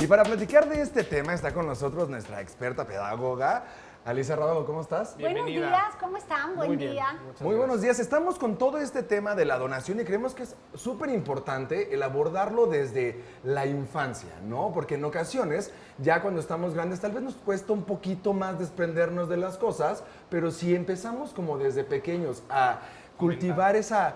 Y para platicar de este tema está con nosotros nuestra experta pedagoga, Alicia Rábago. ¿Cómo estás? Buenos días, ¿cómo están? Buen día. Muy buenos días. Estamos con todo este tema de la donación y creemos que es súper importante el abordarlo desde la infancia, ¿no? Porque en ocasiones, ya cuando estamos grandes, tal vez nos cuesta un poquito más desprendernos de las cosas, pero si empezamos como desde pequeños a cultivar esa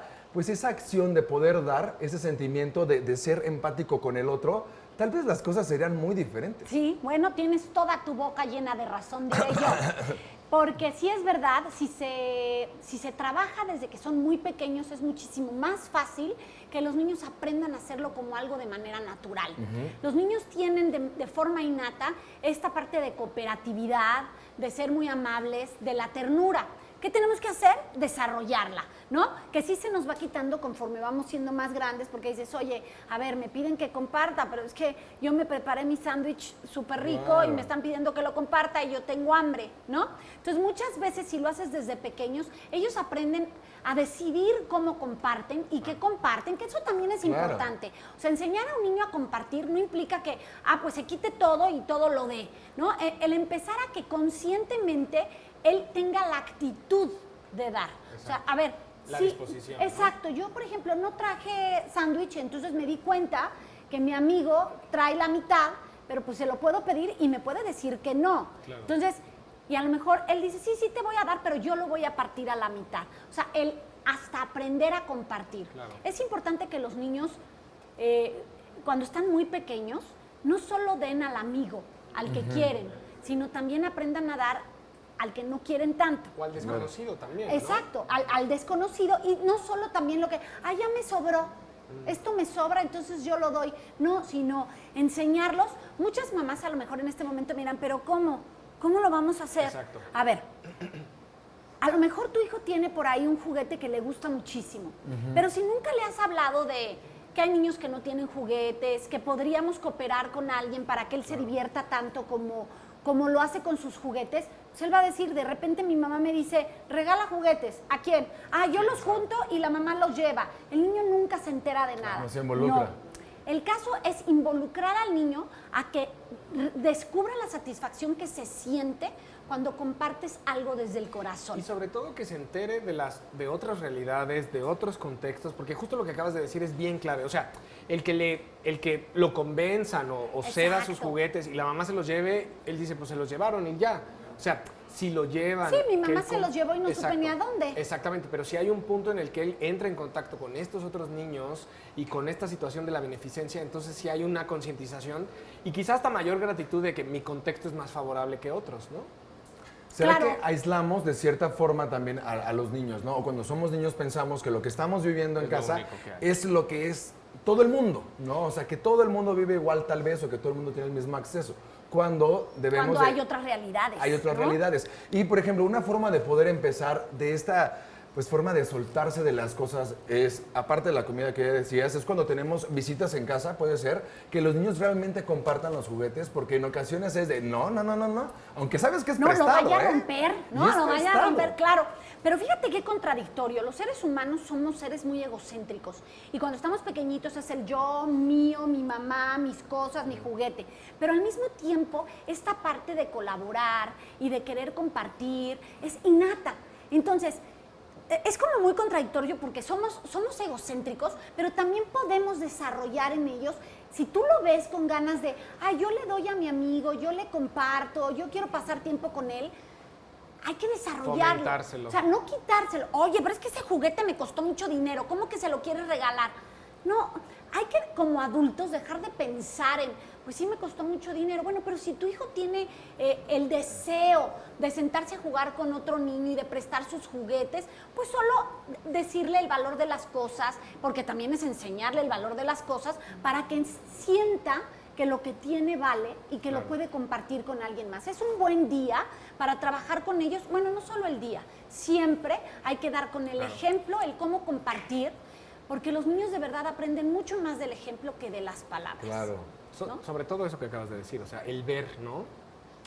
acción de poder dar, ese sentimiento de ser empático con el otro, tal vez las cosas serían muy diferentes. Sí, bueno, tienes toda tu boca llena de razón, diré yo. Porque sí es verdad, si se trabaja desde que son muy pequeños, es muchísimo más fácil que los niños aprendan a hacerlo como algo de manera natural. Los niños tienen de forma innata esta parte de cooperatividad, de ser muy amables, de la ternura. ¿Qué tenemos que hacer? Desarrollarla, ¿no? Que sí se nos va quitando conforme vamos siendo más grandes, porque dices, oye, a ver, me piden que comparta, pero es que yo me preparé mi sándwich súper rico y me están pidiendo que lo comparta y yo tengo hambre, ¿no? Entonces, muchas veces, si lo haces desde pequeños, ellos aprenden a decidir cómo comparten y qué comparten, que eso también es importante. O sea, enseñar a un niño a compartir no implica que, pues se quite todo y todo lo dé, ¿no? El empezar a que conscientemente él tenga la actitud de dar. Exacto. O sea, a ver, la disposición. Exacto. ¿No? Yo, por ejemplo, no traje sándwich, entonces me di cuenta que mi amigo trae la mitad, pero pues se lo puedo pedir y me puede decir que no. Claro. Entonces, y a lo mejor él dice, sí, te voy a dar, pero yo lo voy a partir a la mitad. O sea, él hasta aprender a compartir. Claro. Es importante que los niños, cuando están muy pequeños, no solo den al amigo, al que quieren, sino también aprendan a dar al que no quieren tanto. O al desconocido también, Exacto, ¿no? Al desconocido, y no solo también lo que, ya me sobró, esto me sobra, entonces yo lo doy. No, sino enseñarlos. Muchas mamás a lo mejor en este momento miran, pero ¿cómo? ¿Cómo lo vamos a hacer? Exacto. A ver, a lo mejor tu hijo tiene por ahí un juguete que le gusta muchísimo, pero si nunca le has hablado de que hay niños que no tienen juguetes, que podríamos cooperar con alguien para que él se divierta tanto como lo hace con sus juguetes, pues él va a decir, de repente mi mamá me dice, regala juguetes, ¿a quién? Yo los junto y la mamá los lleva. El niño nunca se entera de nada. No se involucra. No. El caso es involucrar al niño a que descubra la satisfacción que se siente cuando compartes algo desde el corazón. Y sobre todo que se entere de otras realidades, de otros contextos, porque justo lo que acabas de decir es bien clave. O sea, el que lo convenzan o ceda sus juguetes y la mamá se los lleve, él dice, pues se los llevaron y ya. O sea, si lo llevan... Sí, mi mamá se los llevó y no supe ni a dónde. Exactamente, pero si hay un punto en el que él entra en contacto con estos otros niños y con esta situación de la beneficencia, entonces sí hay una concientización y quizás hasta mayor gratitud de que mi contexto es más favorable que otros, ¿no? ¿Será que aislamos de cierta forma también a los niños, ¿no? O cuando somos niños pensamos que lo que estamos viviendo en casa es lo que es todo el mundo, ¿no? O sea, que todo el mundo vive igual tal vez o que todo el mundo tiene el mismo acceso. Cuando hay otras realidades. Hay otras realidades. Y, por ejemplo, una forma de poder empezar de esta forma de soltarse de las cosas es, aparte de la comida que ya decías, es cuando tenemos visitas en casa, puede ser, que los niños realmente compartan los juguetes, porque en ocasiones es de, no, aunque sabes que es prestado, No lo vaya a romper, lo vaya a romper, claro. Pero fíjate qué contradictorio, los seres humanos somos seres muy egocéntricos, y cuando estamos pequeñitos es el yo, mío, mi mamá, mis cosas, mi juguete, pero al mismo tiempo esta parte de colaborar y de querer compartir es innata. Entonces, es como muy contradictorio porque somos egocéntricos, pero también podemos desarrollar en ellos, si tú lo ves con ganas de, yo le doy a mi amigo, yo le comparto, yo quiero pasar tiempo con él, hay que desarrollarlo. Fomentárselo. O sea, no quitárselo. Oye, pero es que ese juguete me costó mucho dinero, ¿cómo que se lo quieres regalar? No, hay que como adultos dejar de pensar en, pues sí me costó mucho dinero. Bueno, pero si tu hijo tiene el deseo de sentarse a jugar con otro niño y de prestar sus juguetes, pues solo decirle el valor de las cosas, porque también es enseñarle el valor de las cosas para que sienta que lo que tiene vale y que lo puede compartir con alguien más. Es un buen día para trabajar con ellos. Bueno, no solo el día, siempre hay que dar con el ejemplo, el cómo compartir, porque los niños de verdad aprenden mucho más del ejemplo que de las palabras. Claro. ¿no? Sobre todo eso que acabas de decir, o sea, el ver, ¿no?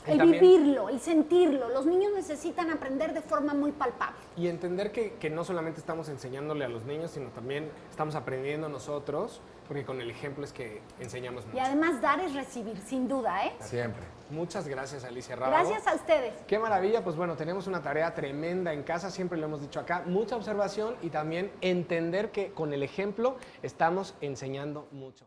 el también- vivirlo, el sentirlo. Los niños necesitan aprender de forma muy palpable. Y entender que no solamente estamos enseñándole a los niños, sino también estamos aprendiendo nosotros, porque con el ejemplo es que enseñamos mucho. Y además dar es recibir, sin duda, ¿eh? Siempre. Muchas gracias, Alicia Rábago. Gracias a ustedes. Qué maravilla, pues bueno, tenemos una tarea tremenda en casa, siempre lo hemos dicho acá, mucha observación y también entender que con el ejemplo estamos enseñando mucho.